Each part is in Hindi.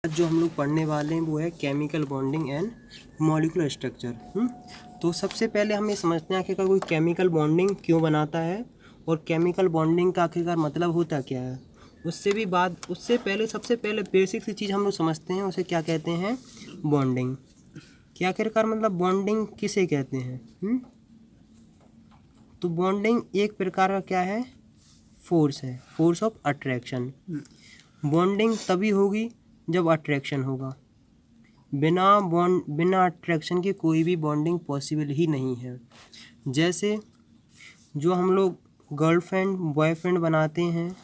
जो हम लोग पढ़ने वाले हैं वो है chemical bonding and molecular structure. तो सबसे पहले हम ये समझते हैं आखिरकार कोई केमिकल बॉन्डिंग क्यों बनाता है और केमिकल बॉन्डिंग का आखिरकार मतलब होता क्या है। उससे पहले सबसे पहले बेसिक सी चीज़ हम लोग समझते हैं, उसे क्या कहते हैं, बॉन्डिंग। क्या आखिरकार मतलब बॉन्डिंग किसे कहते हैं। तो बॉन्डिंग एक प्रकार का क्या है, फोर्स है, फोर्स ऑफ अट्रैक्शन। बॉन्डिंग तभी होगी जब अट्रैक्शन होगा। बिना अट्रैक्शन के कोई भी बॉन्डिंग पॉसिबल ही नहीं है। जैसे जो हम लोग गर्लफ्रेंड बॉयफ्रेंड बनाते हैं,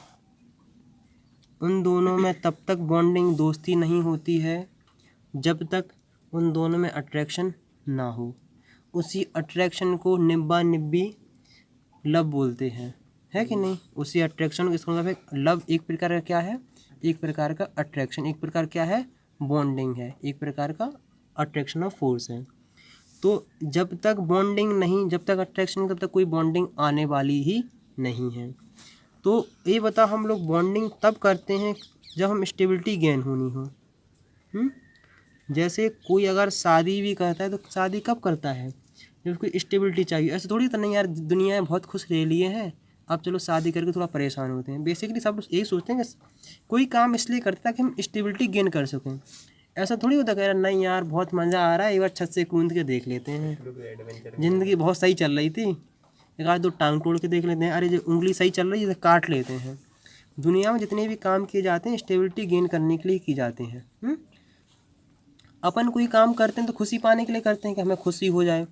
उन दोनों में तब तक बॉन्डिंग दोस्ती नहीं होती है जब तक उन दोनों में अट्रैक्शन ना हो। उसी अट्रैक्शन को निब्बा निब्बी लव बोलते हैं, है कि नहीं। उसी अट्रैक्शन को, इसका मतलब है लव एक प्रकार का क्या है, एक प्रकार का अट्रैक्शन, एक प्रकार क्या है, बॉन्डिंग है, एक प्रकार का अट्रैक्शन ऑफ फोर्स है। तो जब तक बॉन्डिंग नहीं, जब तक अट्रैक्शन नहीं, तब तक कोई बॉन्डिंग आने वाली ही नहीं है। तो ये बता, हम लोग बॉन्डिंग तब करते हैं जब हम स्टेबिलिटी गेन होनी हो। जैसे कोई अगर शादी भी करता है तो शादी कब करता है, जब उसको स्टेबिलिटी चाहिए। ऐसे थोड़ी तो नहीं यार, दुनिया में बहुत खुश रह लिए हैं, अब चलो शादी करके थोड़ा परेशान होते हैं। बेसिकली सब लोग यही सोचते हैं कि कोई काम इसलिए करता है कि हम स्टेबिलिटी गेन कर सकें। ऐसा थोड़ी होता कह रहा नहीं यार बहुत मज़ा आ रहा है, एक बार छत से कूद के देख लेते हैं, ज़िंदगी बहुत सही चल रही थी, एक आध दो टांग तोड़ के देख लेते हैं, अरे जो उंगली सही चल रही है तो काट लेते हैं। दुनिया में जितने भी काम किए जाते हैं स्टेबिलिटी गेन करने के लिए किए जाते हैं। अपन कोई काम करते हैं तो खुशी पाने के लिए करते हैं कि हमें खुशी हो जाए।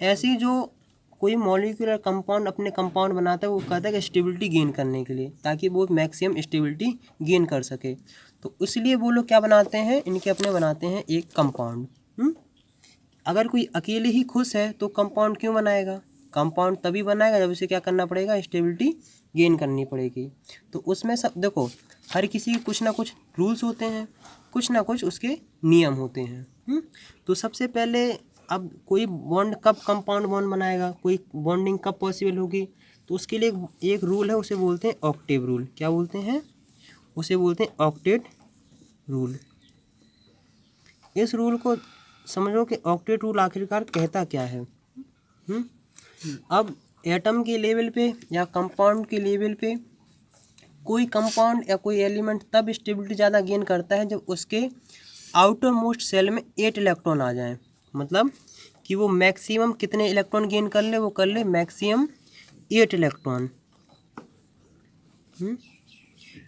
ऐसे ही जो कोई मॉलिक्यूलर कंपाउंड अपने कंपाउंड बनाता है वो कहता है कि स्टेबिलिटी गेन करने के लिए, ताकि वो मैक्सिमम स्टेबिलिटी गेन कर सके। तो इसलिए वो लोग क्या बनाते हैं, इनके अपने बनाते हैं एक कंपाउंड। अगर कोई अकेले ही खुश है तो कंपाउंड क्यों बनाएगा, कंपाउंड तभी बनाएगा जब उसे क्या करना पड़ेगा, स्टेबिलिटी गेन करनी पड़ेगी। तो उसमें सब देखो, हर किसी के कुछ ना कुछ रूल्स होते हैं, कुछ ना कुछ उसके नियम होते हैं। तो सबसे पहले अब कोई बॉन्ड कब कंपाउंड बॉन्ड बनाएगा, कोई बॉन्डिंग कब पॉसिबल होगी, तो उसके लिए एक रूल है, उसे बोलते हैं ऑक्टेव रूल। क्या बोलते हैं, उसे बोलते हैं ऑक्टेट रूल। इस रूल को समझो कि ऑक्टेट रूल आखिरकार कहता क्या है। अब एटम के लेवल पे या कंपाउंड के लेवल पे कोई कंपाउंड या कोई एलिमेंट तब स्टेबिलिटी ज़्यादा गेन करता है जब उसके आउटर मोस्ट सेल में 8 इलेक्ट्रॉन आ जाएं। मतलब कि वो मैक्सिमम कितने इलेक्ट्रॉन गेन कर ले, वो कर ले मैक्सिमम 8 इलेक्ट्रॉन।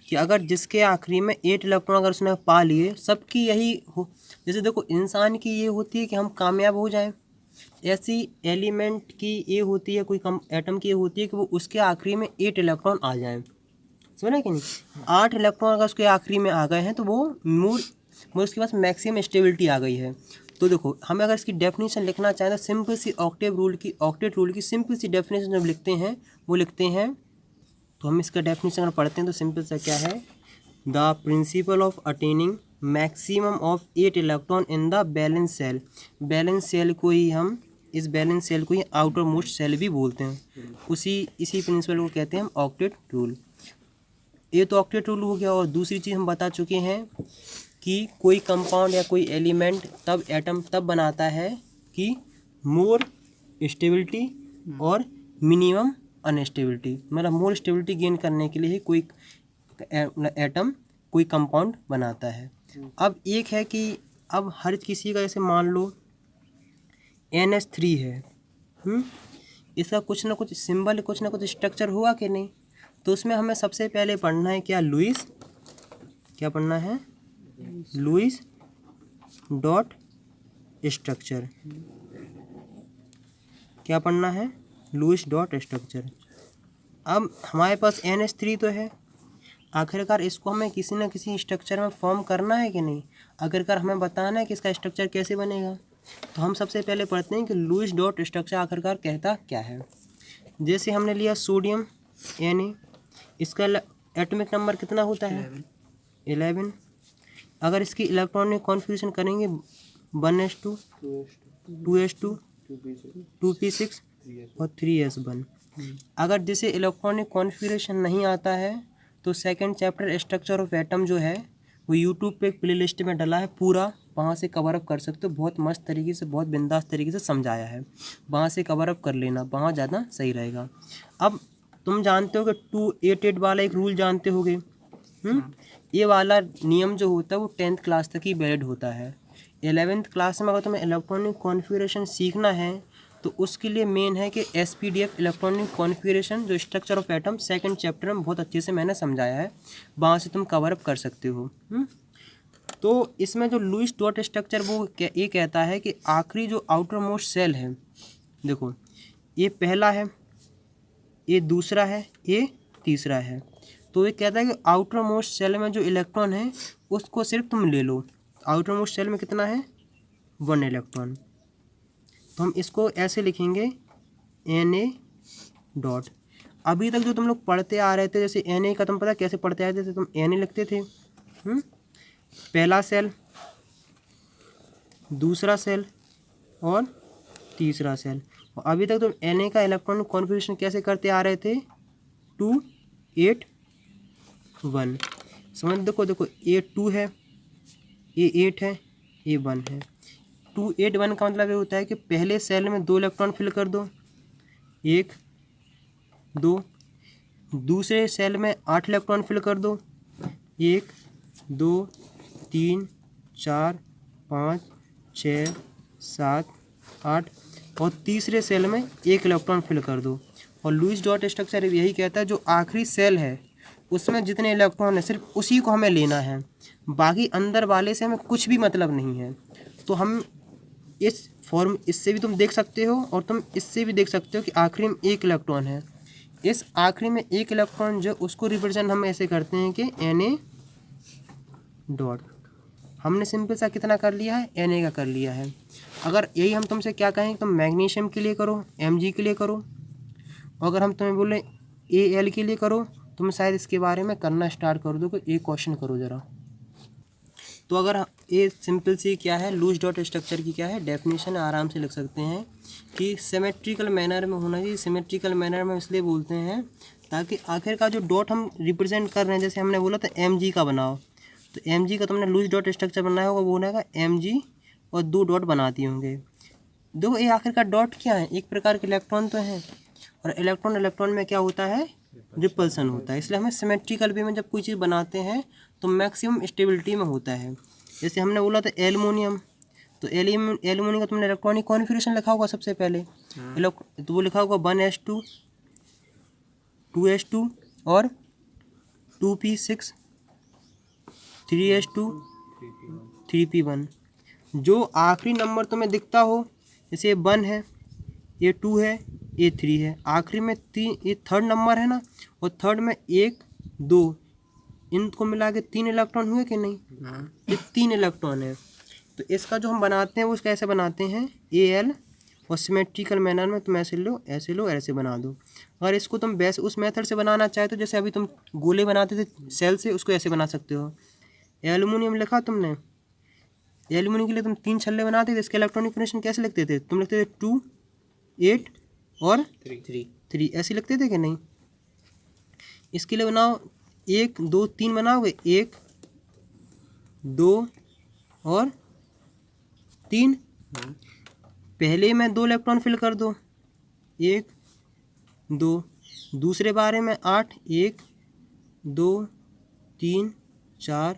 कि अगर जिसके आखिरी में 8 इलेक्ट्रॉन अगर उसने पा लिए, सबकी यही हो, जैसे देखो इंसान की ये होती है कि हम कामयाब हो जाएं, ऐसी एलिमेंट की ये होती है, कोई कम एटम की ये होती है कि वो उसके आखिरी में 8 इलेक्ट्रॉन आ जाएं। सुना कि नहीं, 8 इलेक्ट्रॉन अगर उसके आखिरी में आ गए हैं तो वो उसके पास मैक्सिमम स्टेबिलिटी आ गई है। तो देखो हमें अगर इसकी डेफिनेशन लिखना चाहें तो सिंपल सी ऑक्टेट रूल की सिंपल सी डेफिनेशन जब लिखते हैं वो लिखते हैं, तो हम इसका डेफिनेशन अगर पढ़ते हैं तो सिंपल सा क्या है, the principle of attaining maximum of 8 electron in the valence shell. Valence shell को ही हम, इस बैलेंस सेल को ही आउटर मोस्ट सेल भी बोलते हैं। इसी प्रिंसिपल को कहते हैं हम ऑक्टेट रूल। ये तो ऑक्टेट रूल हो गया। और दूसरी चीज़ हम बता चुके हैं कि कोई कंपाउंड या कोई एलिमेंट तब एटम तब बनाता है कि मोर स्टेबिलिटी और मिनिमम अनस्टेबिलिटी, मतलब मोर स्टेबिलिटी गेन करने के लिए ही कोई एटम कोई कंपाउंड बनाता है। अब एक है कि अब हर किसी का, जैसे मान लो NH3 है, इसका कुछ ना कुछ सिंबल, कुछ ना कुछ स्ट्रक्चर हुआ कि नहीं। तो उसमें हमें सबसे पहले पढ़ना है क्या, लुईस, क्या पढ़ना है, लुईस डॉट स्ट्रक्चर। क्या पढ़ना है, लुईस डॉट स्ट्रक्चर। अब हमारे पास NH3 तो है, आखिरकार इसको हमें किसी न किसी स्ट्रक्चर में फॉर्म करना है कि नहीं। आखिरकार हमें बताना है कि इसका स्ट्रक्चर कैसे बनेगा। तो हम सबसे पहले पढ़ते हैं कि लुईस डॉट स्ट्रक्चर आखिरकार कहता क्या है। जैसे हमने लिया सोडियम Na, इसका एटॉमिक नंबर कितना होता है, 11। अगर इसकी इलेक्ट्रॉनिक कॉन्फ़िगरेशन करेंगे 1s2 2s2 2p6 और 3s1। अगर जैसे इलेक्ट्रॉनिक कॉन्फ़िगरेशन नहीं आता है तो second chapter structure of atom जो है वो यूट्यूब पे एक प्ले लिस्ट में डला है पूरा, वहाँ से कवर अप कर सकते हो। बहुत मस्त तरीके से, बहुत बिंदास तरीके से समझाया है, वहाँ से कवर अप कर लेना, वहाँ ज़्यादा सही रहेगा। अब तुम जानते हो कि 288 वाला एक रूल जानते होगे। ये वाला नियम जो होता है वो 10th क्लास तक ही वैलिड होता है। 11th क्लास में अगर तुम्हें इलेक्ट्रॉनिक कॉन्फ़िगरेशन सीखना है तो उसके लिए मेन है कि SPDF इलेक्ट्रॉनिक कॉन्फ़िगरेशन, जो structure of atom, second chapter में बहुत अच्छे से मैंने समझाया है, वहाँ से तुम कवर अप कर सकते हो। तो इसमें जो लुईस डॉट स्ट्रक्चर वो ये कहता है कि आखिरी जो आउटर मोस्ट सेल है, देखो ये पहला है, ये दूसरा है, ये तीसरा है। तो ये कहता है कि आउटर मोस्ट सेल में जो इलेक्ट्रॉन है उसको सिर्फ तुम ले लो। आउटर मोस्ट सेल में कितना है? 1 इलेक्ट्रॉन। तो हम इसको ऐसे लिखेंगे Na डॉट। अभी तक जो तुम लोग पढ़ते आ रहे थे, जैसे Na का तुम पता कैसे पढ़ते आए थे, जैसे तुम Na लिखते थे, पहला सेल, दूसरा सेल और तीसरा सेल। और अभी तक तुम Na का इलेक्ट्रॉनिक कॉन्फ़िगरेशन कैसे करते आ रहे थे? 2 8 1। समझ, देखो ये 2 है, ये 8 है, ये 1 है। 2 8 1 का मतलब ये होता है कि पहले सेल में 2 इलेक्ट्रॉन फिल कर दो, 1 2। दूसरे सेल में 8 इलेक्ट्रॉन फिल कर दो, 1 2 3 4 5 6 7 8। और तीसरे सेल में 1 इलेक्ट्रॉन फिल कर दो। और लुईस डॉट स्ट्रक्चर यही कहता है जो आखिरी सेल है उसमें जितने इलेक्ट्रॉन है सिर्फ उसी को हमें लेना है, बाकी अंदर वाले से हमें कुछ भी मतलब नहीं है। तो हम इस फॉर्म, इससे भी तुम देख सकते हो और तुम इससे भी देख सकते हो कि आखिरी में 1 इलेक्ट्रॉन है। इस आखिरी में 1 इलेक्ट्रॉन जो उसको रिप्रेजेंट हम ऐसे करते हैं कि Na डॉट। हमने सिंपल सा कितना कर लिया है? Na का कर लिया है। अगर यही हम तुमसे क्या कहें तुम मैग्नीशियम के लिए करो, Mg के लिए करो, अगर हम तुम्हें बोले Al के लिए करो, तुम शायद इसके बारे में करना स्टार्ट कर दो कि एक क्वेश्चन करो ज़रा। तो अगर ये सिंपल सी क्या है, लुईस डॉट स्ट्रक्चर की क्या है डेफिनेशन, आराम से लिख सकते हैं कि सिमेट्रिकल मैनर में होना चाहिए। सिमेट्रिकल मैनर में इसलिए बोलते हैं ताकि आखिर का जो डॉट हम रिप्रेजेंट कर रहे हैं, जैसे हमने बोला था Mg का बनाओ, तो Mg का तुमने लुईस डॉट स्ट्रक्चर बनाया होगा, वो बनेगा Mg और 2 डॉट बनाती होंगे। देखो ये आखिर का डॉट क्या है? एक प्रकार के इलेक्ट्रॉन तो है, और इलेक्ट्रॉन में क्या होता है? रिपल्सन होता है। इसलिए हमें सिमेट्रिकल वे में जब कोई चीज़ बनाते हैं तो मैक्सिमम स्टेबिलिटी में होता है। जैसे हमने बोला था एल्युमिनियम, तो एल्युमिनियम का तुमने इलेक्ट्रॉनिक कॉन्फ़िगरेशन लिखा होगा सबसे पहले, तो वो लिखा होगा 1s2 2s2 और 2p6 3s2 3p1। जो आखिरी नंबर तुम्हें दिखता हो, जैसे 1 है, ये 2 है, ये 3 है, आखिरी में 3, ये थर्ड नंबर है ना, और थर्ड में 1 2, इनको मिला के 3 इलेक्ट्रॉन हुए कि नहीं? ये 3 इलेक्ट्रॉन है। तो इसका जो हम बनाते हैं वो कैसे बनाते हैं? Al, और सिमेट्रिकल मैनर में तुम ऐसे लो, ऐसे लो, ऐसे बना दो। अगर इसको तुम वैसे उस मेथड से बनाना चाहे तो जैसे अभी तुम गोले बनाते थे सेल से, उसको ऐसे बना सकते हो। एल्युमिनियम लिखा तुमने, एल्युमिनियम के लिए तुम 3 छल्ले बनाते थे, इसके इलेक्ट्रॉनिक कॉन्फ़िगरेशन कैसे लिखते थे? तुम लिखते थे 2 8 और 3, ऐसे लिखते थे कि नहीं? इसके लिए बनाओ 1 2 3 बनाओगे, 1 2 और 3। पहले में 2 इलेक्ट्रॉन फिल कर दो, 1 2। दूसरे बारे में 8, 1 2 3 4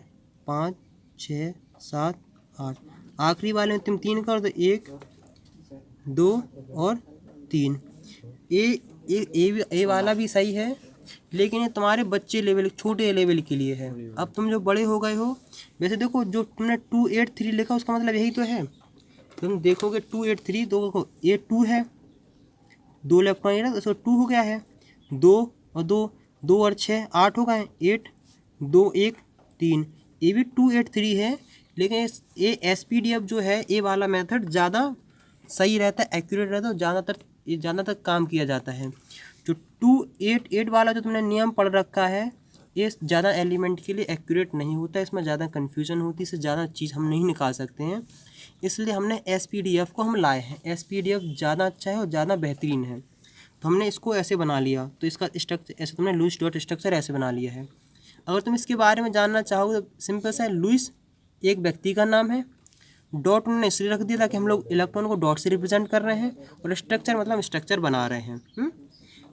5 6 7 8। आखिरी वाले में तुम 3 कर दो, 1 2 और 3। ये वाला भी सही है, लेकिन ये तुम्हारे बच्चे लेवल, छोटे लेवल के लिए है। अब तुम जो बड़े हो गए हो, वैसे देखो जो तुमने 283 लिखा उसका मतलब यही तो है। तुम देखोगे 283, तो देखो ये 2 है, 2 इलेक्ट्रॉन है ना, तो 2 हो गया है, 2 और 2, 2 और 6 8 हो गए, 8 2 1 3। ये भी 283 है, लेकिन ये SPDF जो है, ये वाला मेथड ज़्यादा सही रहता है, एक्यूरेट रहता है, और ज़्यादातर काम किया जाता है। जो 288 वाला जो तुमने नियम पढ़ रखा है, ये ज़्यादा एलिमेंट के लिए एक्यूरेट नहीं होता है, इसमें ज़्यादा कन्फ्यूजन होती है, इससे ज़्यादा चीज़ हम नहीं निकाल सकते हैं। इसलिए हमने SPDF को हम लाए हैं। SPDF ज़्यादा अच्छा है और ज़्यादा बेहतरीन है, तो हमने इसको ऐसे बना लिया। तो इसका स्ट्रक्चर ऐसे तुमने लुईस डॉट स्ट्रक्चर ऐसे बना लिया है। अगर तुम इसके बारे में जानना चाहोगे तो सिंपल सा है, लुईस एक व्यक्ति का नाम है, डॉट उन्होंने इसलिए रख दिया था कि हम लोग इलेक्ट्रॉन को डॉट से रिप्रेजेंट कर रहे हैं, और स्ट्रक्चर मतलब हम स्ट्रक्चर बना रहे हैं।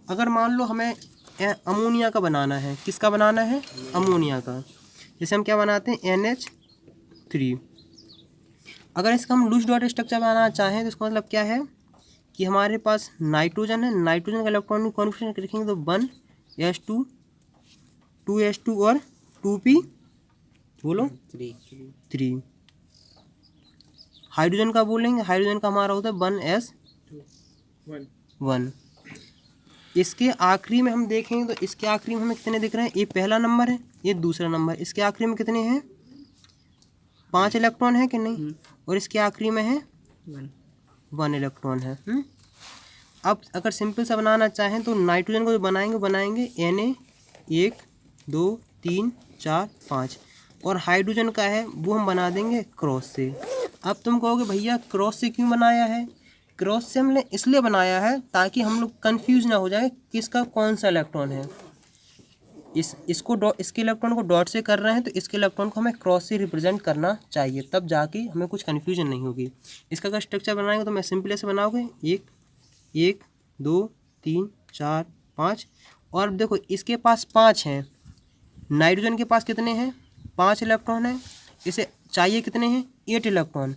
अगर मान लो हमें अमोनिया का बनाना है, किसका बनाना है, अमोनिया का, जैसे हम क्या बनाते हैं NH3। अगर इसका हम लूज डॉट स्ट्रक्चर बनाना चाहें तो इसका मतलब क्या है कि हमारे पास नाइट्रोजन है, नाइट्रोजन का इलेक्ट्रॉनिक कॉन्फिगरेशन रखेंगे तो 1s2 2s2 और 2p बोलो 3। हाइड्रोजन का बोलेंगे, हाइड्रोजन का हमारा होता है 1s1। इसके आखिरी में हम देखेंगे तो इसके आखिरी में हमें कितने दिख रहे हैं, ये पहला नंबर है, ये दूसरा नंबर, इसके आखिरी में कितने हैं, 5 इलेक्ट्रॉन है कि नहीं, और इसके आखिरी में है 1 इलेक्ट्रॉन है। अब अगर सिंपल सा बनाना चाहें तो नाइट्रोजन को जो बनाएंगे Na 1 2 3 4 5, और हाइड्रोजन का है वो हम बना देंगे क्रॉस से। अब तुम कहोगे भैया क्रॉस से क्यों बनाया है, क्रॉस से हमने इसलिए बनाया है ताकि हम लोग कन्फ्यूज ना हो जाए किसका कौन सा इलेक्ट्रॉन है। इसके इलेक्ट्रॉन को डॉट से कर रहे हैं तो इसके इलेक्ट्रॉन को हमें क्रॉस से रिप्रेजेंट करना चाहिए, तब जाके हमें कुछ कन्फ्यूजन नहीं होगी। इसका अगर स्ट्रक्चर बनाएंगे तो मैं सिंपल ऐसे बनाओगे 1 2 3 4 5, और देखो इसके पास 5 हैं, नाइट्रोजन के पास कितने हैं, 5 इलेक्ट्रॉन है, इसे चाहिए कितने हैं, 8 इलेक्ट्रॉन।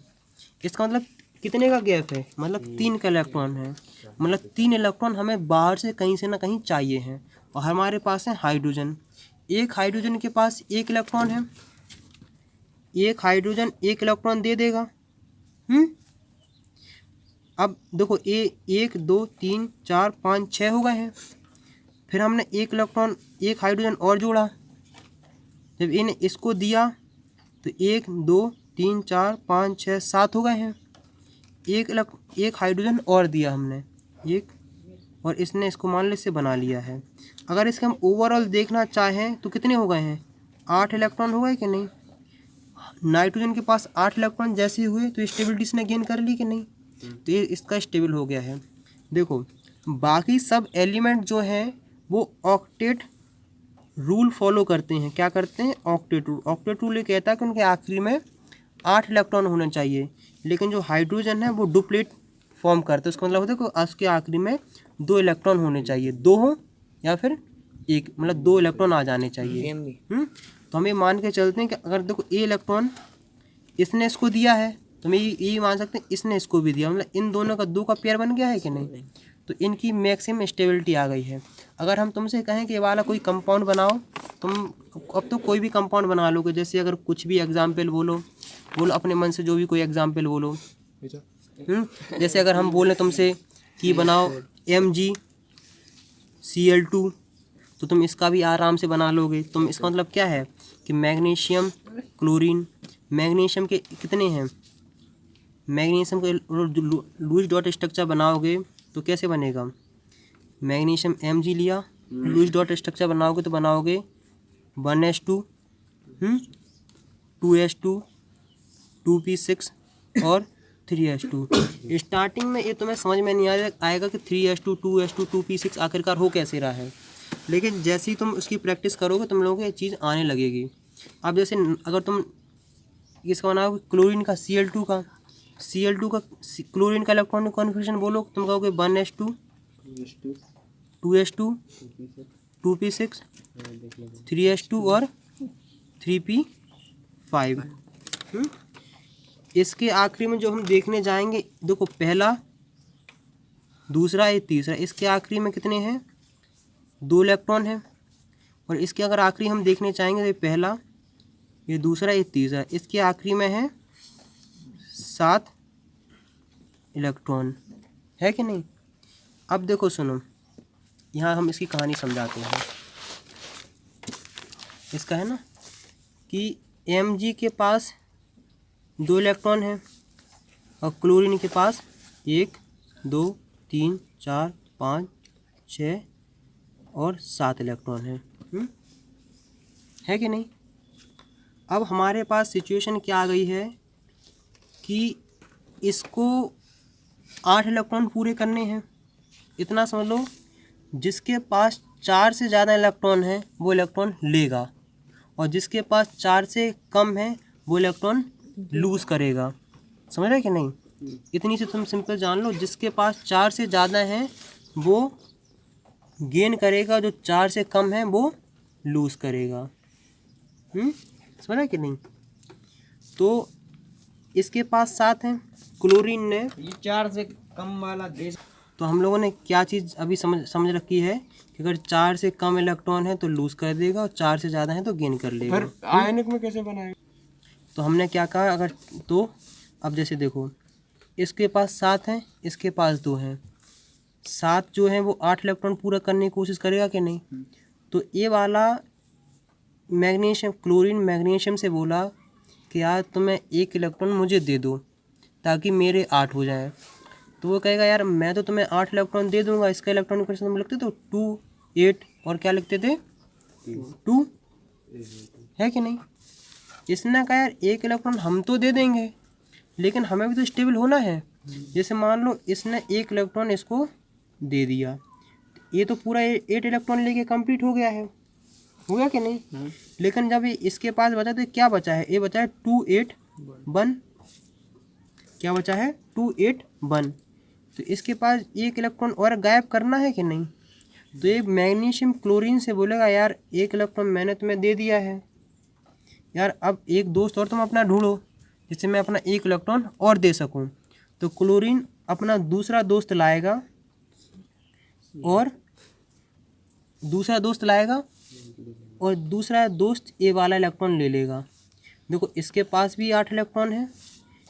इसका मतलब कितने का गैप है, मतलब 3 का इलेक्ट्रॉन है, मतलब 3 इलेक्ट्रॉन हमें बाहर से कहीं से ना कहीं चाहिए हैं, और हमारे पास है हाइड्रोजन। एक हाइड्रोजन के पास 1 इलेक्ट्रॉन है, एक हाइड्रोजन 1 इलेक्ट्रॉन दे देगा। अब देखो 1 2 3 4 5 6 हो गए हैं, फिर हमने 1 इलेक्ट्रॉन 1 हाइड्रोजन और जोड़ा, जब इन्हें इसको दिया तो 1 2 3 4 5 6 7 हो गए हैं, एक हाइड्रोजन और दिया हमने एक, और इसने इसको मान लो इससे बना लिया है। अगर इसके हम ओवरऑल देखना चाहें तो कितने हो गए हैं, 8 इलेक्ट्रॉन हो गए कि नहीं। नाइट्रोजन के पास 8 इलेक्ट्रॉन जैसे हुए तो स्टेबिलिटी इसने गेन कर ली कि नहीं, तो ये इसका स्टेबल हो गया है। देखो बाकी सब एलिमेंट जो हैं वो ऑक्टेट रूल फॉलो करते हैं, क्या करते हैं, ऑक्टेट रूल। ऑक्टेट रूल ये कहता है कि उनके आखिरी में 8 इलेक्ट्रॉन होने चाहिए, लेकिन जो हाइड्रोजन है वो डुप्लीट फॉर्म करते हैं, उसका मतलब होता है कि उसके आखिरी में 2 इलेक्ट्रॉन होने चाहिए, 2 हो या फिर 1, मतलब 2 इलेक्ट्रॉन आ जाने चाहिए। तो हम ये मान के चलते हैं कि अगर देखो ए इलेक्ट्रॉन इसने इसको दिया है तो हम ये मान सकते हैं इसने इसको भी दिया, मतलब इन दोनों का 2 का पेयर बन गया है कि नहीं, तो इनकी मैक्सिमम स्टेबिलिटी आ गई है। अगर हम तुमसे कहें कि ये वाला कोई कंपाउंड बनाओ, तुम अब तो कोई भी कंपाउंड बना लोगे, जैसे अगर कुछ भी एग्जाम्पल बोलो अपने मन से, जो भी कोई एग्जाम्पल बोलो। जैसे अगर हम बोलें तुमसे कि बनाओ MgCl2, तो तुम इसका भी आराम से बना लोगे। तुम इसका मतलब क्या है कि मैग्नीशियम क्लोरीन, मैग्नीशियम के कितने हैं, मैग्नीशियम के लूज डॉट स्ट्रक्चर बनाओगे तो कैसे बनेगा, मैग्नीशियम Mg लिया, लूज डॉट स्ट्रक्चर बनाओगे तो बनाओगे 1s2 2s2 2p6 और 3s2। स्टार्टिंग में ये तुम्हें समझ में नहीं आएगा कि 3s2 2s2 2p6 आखिरकार हो कैसे रहा है, लेकिन जैसे ही तुम उसकी प्रैक्टिस करोगे तुम लोगों को ये चीज़ आने लगेगी। अब जैसे अगर तुम इसका बनाओगे क्लोरीन का Cl2 का क्लोरीन का इलेक्ट्रॉनिक कॉन्फिगरेशन बोलो, तुम कहोगे 1s2 2s2 2p6 3s2 और 3p5। इसके आखिरी में जो हम देखने जाएंगे, देखो पहला दूसरा ये तीसरा, इसके आखिरी में कितने हैं, 2 इलेक्ट्रॉन हैं, और इसके अगर आखिरी हम देखने चाहेंगे तो ये पहला ये दूसरा ये तीसरा, इसके आखिरी में है 7 इलेक्ट्रॉन, है कि नहीं। अब देखो सुनो, यहाँ हम इसकी कहानी समझाते हैं। इसका है ना कि Mg के पास 2 इलेक्ट्रॉन हैं और क्लोरीन के पास 1 2 3 4 5 6 और 7 इलेक्ट्रॉन है कि नहीं। अब हमारे पास सिचुएशन क्या आ गई है कि इसको 8 इलेक्ट्रॉन पूरे करने हैं। इतना समझ लो, जिसके पास 4 से ज़्यादा इलेक्ट्रॉन है वो इलेक्ट्रॉन लेगा, और जिसके पास 4 से कम है वो इलेक्ट्रॉन लूज़ करेगा। समझ रहे कि नहीं? इतनी सी तुम सिंपल जान लो, जिसके पास 4 से ज़्यादा है वो गेन करेगा, जो 4 से कम है वो लूज़ करेगा। समझ रहे कि नहीं? तो इसके पास 7 है, क्लोरीन ने ये 4 से कम वाला देश। तो हम लोगों ने क्या चीज़ अभी समझ रखी है कि अगर 4 से कम इलेक्ट्रॉन है तो लूज़ कर देगा और 4 से ज़्यादा है तो गेन कर लेगा। फिर आयनिक में कैसे बनाएगा? तो हमने क्या कहा, अगर तो अब जैसे देखो, इसके पास 7 हैं, इसके पास 2 हैं। 7 जो है वो 8 इलेक्ट्रॉन पूरा करने की कोशिश करेगा कि नहीं? तो ये वाला मैग्नीशियम, क्लोरीन मैग्नीशियम से बोला कि यार तुम्हें 1 इलेक्ट्रॉन मुझे दे दो ताकि मेरे 8 हो जाए। तो वो कहेगा यार मैं तो तुम्हें 8 इलेक्ट्रॉन दे दूंगा, इसका इलेक्ट्रॉन कैसे तुम लिखते तो 2 8 और क्या लिखते थे 2, है कि नहीं? इसने कहा यार 1 इलेक्ट्रॉन हम तो दे देंगे लेकिन हमें भी तो स्टेबल होना है। जैसे मान लो इसने 1 इलेक्ट्रॉन इसको दे दिया, ये तो पूरा 8 इलेक्ट्रॉन लेके कंप्लीट हो गया है, हो गया कि नहीं? लेकिन जब ये इसके पास बचा तो क्या बचा है? ये बचा है 2 8 1, क्या बचा है 2 8 1। तो इसके पास 1 इलेक्ट्रॉन और गायब करना है कि नहीं? तो ये मैग्नीशियम क्लोरीन से बोलेगा यार 1 इलेक्ट्रॉन मैंने तुम्हें दे दिया है यार, अब एक दोस्त और तुम अपना ढूंढो जिससे मैं अपना 1 इलेक्ट्रॉन और दे सकूं। तो क्लोरीन अपना दूसरा दोस्त लाएगा और दूसरा दोस्त ए वाला इलेक्ट्रॉन ले लेगा। देखो इसके पास भी 8 इलेक्ट्रॉन है,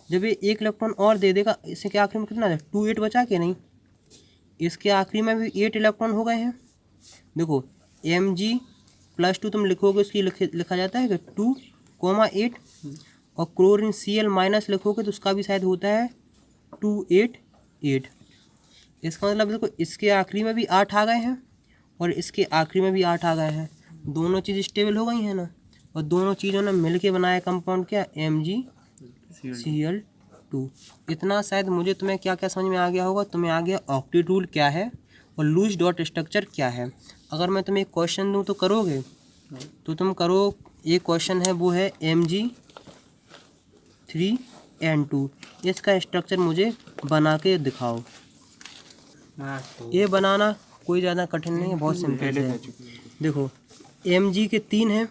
जब ये 1 इलेक्ट्रॉन और दे देगा इससे क्या आखिरी में कितना है 2 8 बचा के नहीं? इसके आखिरी में भी 8 इलेक्ट्रॉन हो गए हैं। देखो Mg+2 तुम लिखोगे उसकी लिखा जाता है कि 2, 8 और क्लोरीन Cl- लिखोगे तो उसका भी शायद होता है 2 8 8। इसका मतलब देखो इसके आखिरी में भी 8 आ गए हैं और इसके आखिरी में भी 8 आ गए हैं, दोनों चीज़ स्टेबल हो गई हैं ना। और दोनों चीज़ों ने मिलके बनाया कंपाउंड क्या, MgCl2। इतना शायद मुझे तुम्हें क्या क्या समझ में आ गया होगा। तुम्हें आ गया ऑक्टेट रूल क्या है और लूज डॉट स्ट्रक्चर क्या है। अगर मैं तुम्हें एक क्वेश्चन दूँ तो करोगे? तो तुम करो। एक क्वेश्चन है वो है Mg3N2, इसका स्ट्रक्चर मुझे बना के दिखाओ। ये बनाना कोई ज़्यादा कठिन नहीं है, बहुत सिंपल है। देखो Mg के 3 हैं,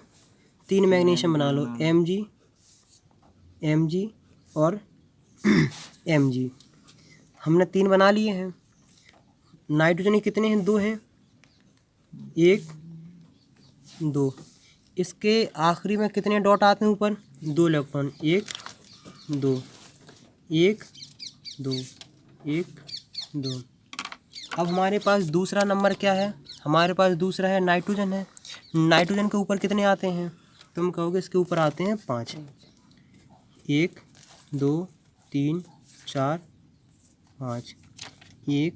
3 मैग्नीशियम बना लो, Mg और Mg हमने 3 बना लिए हैं। नाइट्रोजन के कितने हैं? 2 हैं, 1 2। इसके आखिरी में कितने डॉट आते हैं ऊपर? 2 इलेक्ट्रॉन, 1 2 1 2 1 2। अब हमारे पास दूसरा नंबर क्या है? हमारे पास दूसरा है नाइट्रोजन है। नाइट्रोजन के ऊपर कितने आते हैं? तुम कहोगे इसके ऊपर आते हैं 5, 1 2 3 4 5, 1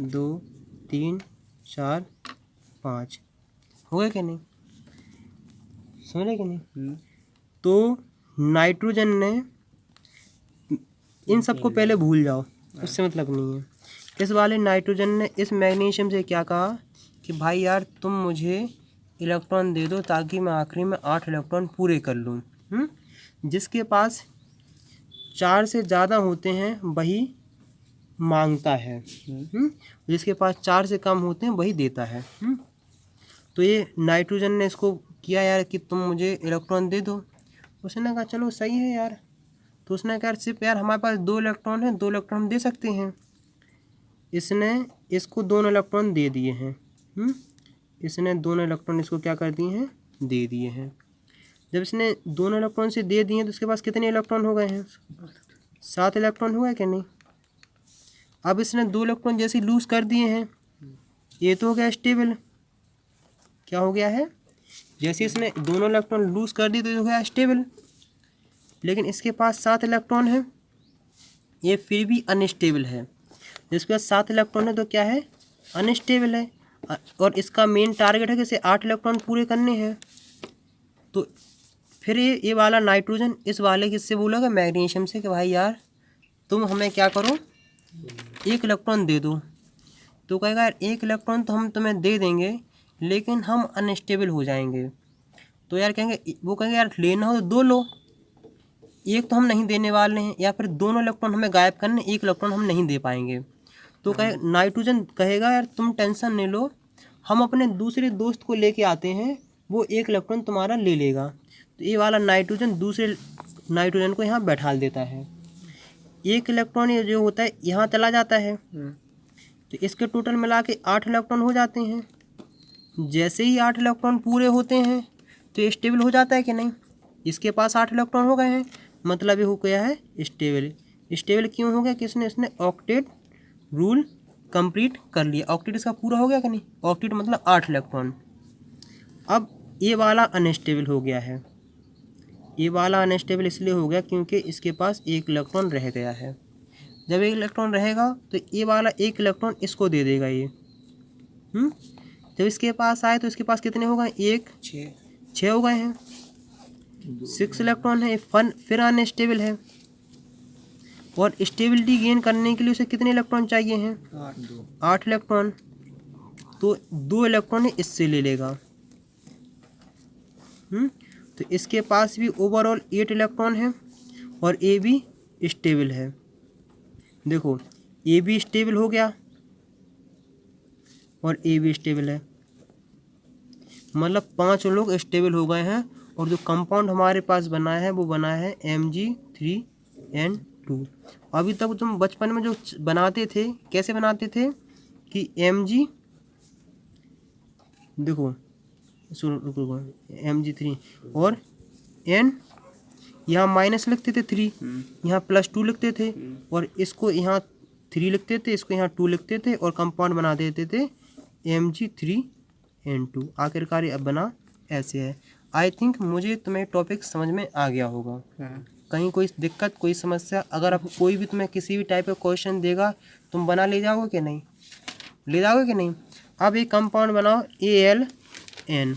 2 3 4 5। हो गए कि नहीं? समझ रहे कि नहीं? तो नाइट्रोजन ने, इन सबको पहले भूल जाओ, उससे मतलब नहीं है। इस वाले नाइट्रोजन ने इस मैग्नीशियम से क्या कहा कि भाई यार तुम मुझे इलेक्ट्रॉन दे दो ताकि मैं आखिरी में 8 इलेक्ट्रॉन पूरे कर लूँ। जिसके पास 4 से ज़्यादा होते हैं वही मांगता है, जिसके पास 4 से कम होते हैं वही देता है। तो ये नाइट्रोजन ने इसको किया यार कि तुम मुझे इलेक्ट्रॉन दे दो। उसने कहा चलो सही है यार। तो उसने कहा सिर्फ यार हमारे पास 2 इलेक्ट्रॉन है, 2 इलेक्ट्रॉन हम दे सकते हैं। इसने इसको दोनों इलेक्ट्रॉन दे दिए हैं। इसने दोनों इलेक्ट्रॉन इसको क्या कर दिए हैं? दे दिए हैं। जब इसने दोनों इलेक्ट्रॉन से दे दिए हैं तो इसके पास कितने इलेक्ट्रॉन हो गए हैं? 7 इलेक्ट्रॉन हो गए कि नहीं? अब इसने 2 इलेक्ट्रॉन जैसे लूज कर दिए हैं, ये तो हो गया स्टेबल। क्या हो गया है? जैसे इसने दोनों इलेक्ट्रॉन लूज कर दिए तो ये हो गया स्टेबल। लेकिन इसके पास 7 इलेक्ट्रॉन है, ये फिर भी अनस्टेबल है। जिसके पास 7 इलेक्ट्रॉन है तो क्या है? अनस्टेबल है। और इसका मेन टारगेट है कि इसे 8 इलेक्ट्रॉन पूरे करने हैं। तो फिर ये वाला नाइट्रोजन इस वाले किससे बोलेगा? मैग्नीशियम से कि भाई यार तुम हमें क्या करो, 1 इलेक्ट्रॉन दे दो। तो कहेगा यार 1 इलेक्ट्रॉन तो हम तुम्हें दे देंगे लेकिन हम अनस्टेबल हो जाएंगे। तो यार कहेंगे, वो कहेंगे यार लेना हो तो दो लो, एक तो हम नहीं देने वाले हैं, या फिर दोनों इलेक्ट्रॉन हमें गायब करने, एक इलेक्ट्रॉन हम नहीं दे पाएंगे। तो कहे नाइट्रोजन कहेगा यार तुम टेंशन नहीं लो, हम अपने दूसरे दोस्त को लेके आते हैं, वो एक इलेक्ट्रॉन तुम्हारा ले लेगा। तो ये वाला नाइट्रोजन दूसरे नाइट्रोजन को यहाँ बैठा देता है, एक इलेक्ट्रॉन ये जो होता है यहाँ चला जाता है। तो इसके टोटल मिला के 8 इलेक्ट्रॉन हो जाते हैं। जैसे ही 8 इलेक्ट्रॉन पूरे होते हैं तो ये स्टेबल हो जाता है कि नहीं, इसके पास 8 इलेक्ट्रॉन हो गए हैं, मतलब ये हो गया है स्टेबल। स्टेबल क्यों हो गया कि इसने ऑक्टेट रूल कंप्लीट कर लिया, ऑक्टेट इसका पूरा हो गया कि नहीं, ऑक्टेट मतलब 8 इलेक्ट्रॉन। अब ये वाला अनस्टेबल हो गया है, ये वाला अनस्टेबल इसलिए हो गया क्योंकि इसके पास एक इलेक्ट्रॉन रह गया है। जब एक इलेक्ट्रॉन रहेगा तो ये वाला एक इलेक्ट्रॉन इसको दे देगा ये। जब इसके पास आए तो इसके पास कितने हो गए, एक 6 हो गए हैं, 6 इलेक्ट्रॉन है। फिर अनस्टेबल है, और स्टेबिलिटी गेन करने के लिए उसे कितने इलेक्ट्रॉन चाहिए हैं, 8 इलेक्ट्रॉन। तो 2 इलेक्ट्रॉन इससे ले लेगा। तो इसके पास भी ओवरऑल 8 इलेक्ट्रॉन है, और ए भी स्टेबल है। देखो ए भी स्टेबल हो गया और ए भी स्टेबल है, मतलब 5 लोग स्टेबल हो गए हैं। और जो कंपाउंड हमारे पास बना है वो बना है Mg3N2। अभी तक तुम बचपन में जो बनाते थे, कैसे बनाते थे कि Mg, देखो Mg3 और N यहाँ माइनस लिखते थे 3, यहाँ +2 लिखते थे, और इसको यहाँ 3 लिखते थे, इसको यहाँ 2 लिखते थे, और कंपाउंड बना देते थे Mg3N2। आखिरकार अब बना ऐसे है। आई थिंक मुझे तुम्हें टॉपिक समझ में आ गया होगा। कहीं कोई दिक्कत, कोई समस्या, अगर अब कोई भी तुम्हें किसी भी टाइप का क्वेश्चन देगा तुम बना ले जाओगे कि नहीं, ले जाओगे कि नहीं। अब एक कंपाउंड बनाओ AlN।